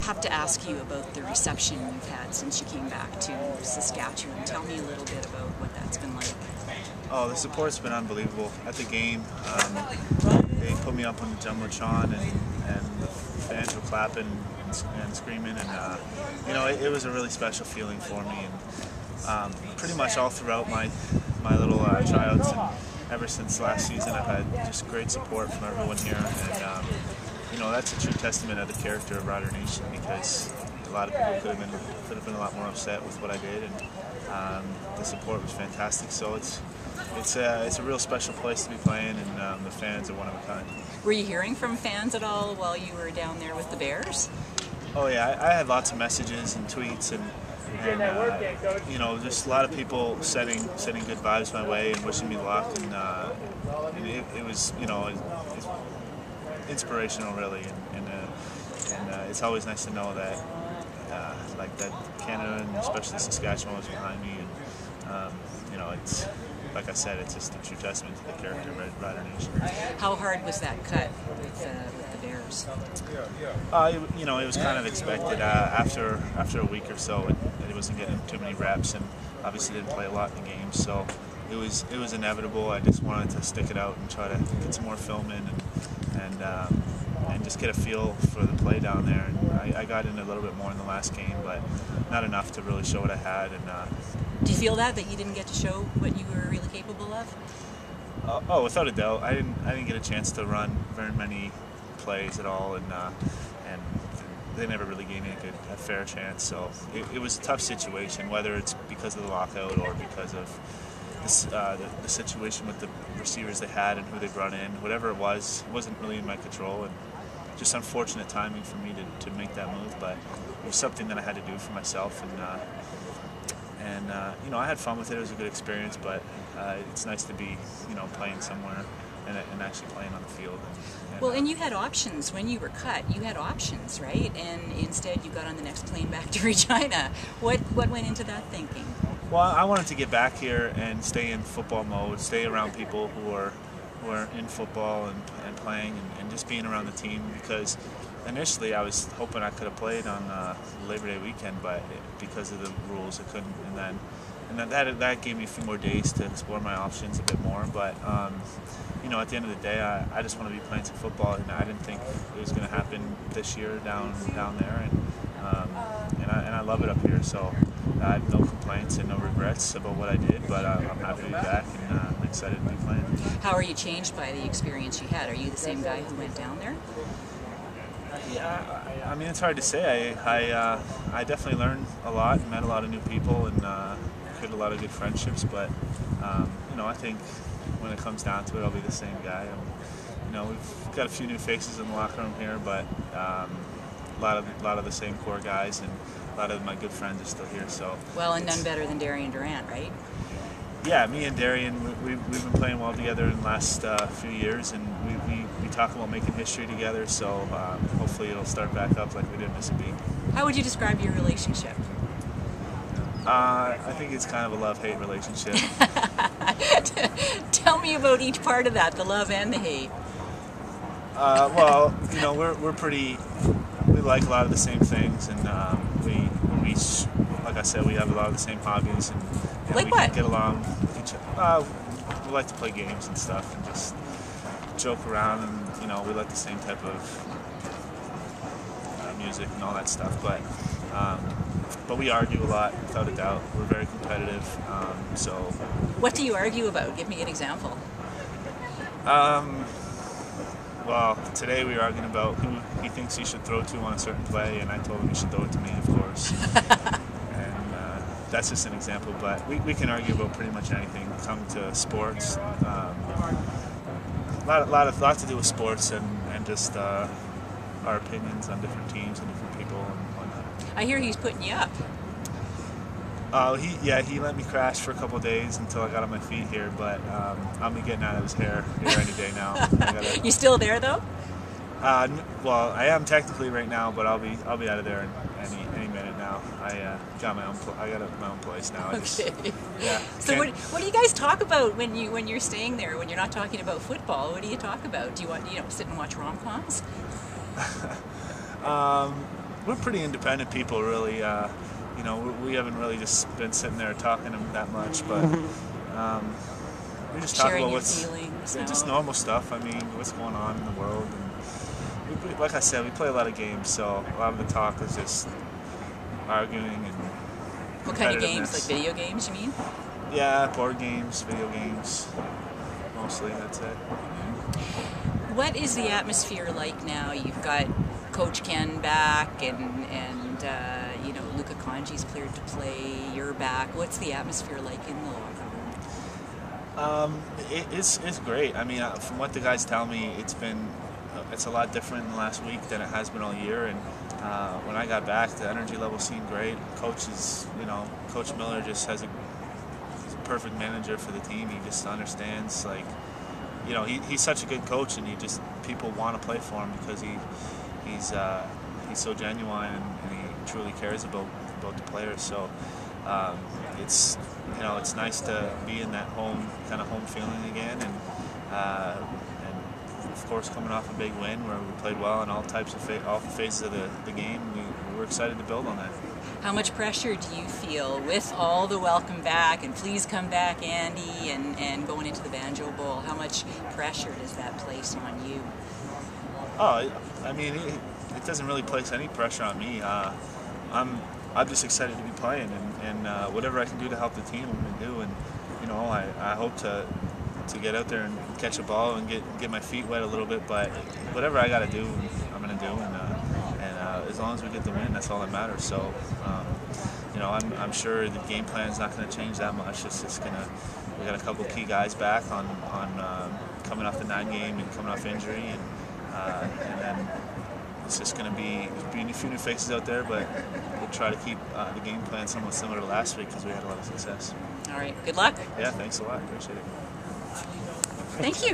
have to ask you about the reception you've had since you came back to Saskatchewan. Tell me a little bit about what that's been like. Oh, the support's been unbelievable. At the game, they put me up on the Jumbotron, and the fans were clapping and screaming, and you know, it was a really special feeling for me. And pretty much all throughout my little tryouts, and ever since last season, I've had just great support from everyone here, and you know, that's a true testament of the character of Rider Nation, because a lot of people could have been a lot more upset with what I did, and the support was fantastic. So it's a real special place to be playing, and the fans are one of a kind. Were you hearing from fans at all while you were down there with the Bears? Oh yeah, I had lots of messages and tweets, and you know, just a lot of people sending good vibes my way and wishing me luck, and it was, you know, it's inspirational really, and it's always nice to know that like that Canada and especially Saskatchewan was behind me, and you know, it's, like I said, it's just a true testament to the character of Rider Nation. How hard was that cut with the Bears? You know, it was kind of expected. After a week or so, it wasn't getting too many reps, and obviously didn't play a lot in the game, so it was inevitable. I just wanted to stick it out and try to get some more film in, and just get a feel for the play down there. And I got in a little bit more in the last game, but not enough to really show what I had. And do you feel that you didn't get to show what you were really capable of? Oh, without a doubt. I didn't get a chance to run very many plays at all, and they never really gave me a fair chance. So it was a tough situation, whether it's because of the lockout or because of the situation with the receivers they had and who they brought in. Whatever it wasn't really in my control, and just unfortunate timing for me to make that move. But it was something that I had to do for myself, and you know, I had fun with it. It was a good experience, but it's nice to be, you know, playing somewhere and actually playing on the field. Well, and you had options when you were cut. You had options, right? And instead, you got on the next plane back to Regina. What went into that thinking? Well, I wanted to get back here and stay in football mode, stay around people who are in football and playing, and just being around the team, because initially I was hoping I could have played on Labor Day weekend, but because of the rules I couldn't, and then that gave me a few more days to explore my options a bit more. But you know, at the end of the day, I just want to be playing some football, and I didn't think it was going to happen this year down there, and I love it up here. So I have no complaints and no regrets about what I did, but I'm happy to be back, and I'm excited to be playing. How are you changed by the experience you had? Are you the same guy who went down there? Yeah, I mean, it's hard to say. I definitely learned a lot, met a lot of new people, and created a lot of good friendships. But you know, I think when it comes down to it, I'll be the same guy. You know, we've got a few new faces in the locker room here, but a lot of the same core guys, and a lot of my good friends are still here. So well, and none better than Darian Durant, right? Yeah, me and Darian, we've been playing well together in the last few years, and we talk about making history together, so hopefully it'll start back up like we did miss a beat. How would you describe your relationship? I think it's kind of a love-hate relationship. Tell me about each part of that, the love and the hate. Well, you know, we like a lot of the same things, and we like I said, we have a lot of the same hobbies, and like we what? can get along with each other. We like to play games and stuff, and just joke around, and you know, we like the same type of music and all that stuff. But we argue a lot, without a doubt. We're very competitive. So. What do you argue about? Give me an example. Well, today we were arguing about who he thinks he should throw to on a certain play, and I told him he should throw it to me, of course. And that's just an example, but we can argue about pretty much anything. Come to sports, a lot to do with sports, and just our opinions on different teams and different people and whatnot. I hear he's putting you up. He let me crash for a couple of days until I got on my feet here, but I'll be getting out of his hair here any day now. You still there though? Well, I am technically right now, but I'll be out of there any minute now. I got my own place now. Okay. Yeah. So what do you guys talk about when you're staying there? When you're not talking about football, what do you talk about? Do you want sit and watch rom-coms? we're pretty independent people, really. You know, we haven't really just been sitting there talking that much, but we just talk about what's just normal stuff. I mean, what's going on in the world, and like I said, we play a lot of games, so a lot of the talk is just arguing and what kind of games? Like video games, you mean? Yeah, board games, video games, mostly. That's it. What is the atmosphere like now? You've got Coach Ken back, and you know, Luca Conji's cleared to play. You're back. What's the atmosphere like in the locker room? It's great. I mean, from what the guys tell me, it's a lot different in the last week than it has been all year. And when I got back, the energy level seemed great. Coach Miller just he's a perfect manager for the team. He just understands, like, you know, he's such a good coach, and people want to play for him because he's so genuine, and he truly cares about the players. So it's nice to be in that home feeling again, and of course, coming off a big win where we played well in all phases of the game, we're excited to build on that. How much pressure do you feel with all the welcome back and please come back, Andy, and going into the Banjo Bowl? How much pressure does that place on you? Oh, I mean, it doesn't really place any pressure on me. I'm just excited to be playing, and whatever I can do to help the team, I'm going to do. And you know, I hope to get out there and catch a ball and get my feet wet a little bit. But whatever I got to do, I'm going to do. And as long as we get the win, that's all that matters. So, you know, I'm sure the game plan is not going to change that much. It's just we got a couple key guys back on coming off the 9 game and coming off injury, and then it's just going to be a few new faces out there, but we'll try to keep the game plan somewhat similar to last week because we had a lot of success. All right, good luck. Yeah, thanks a lot. Appreciate it. Thank you.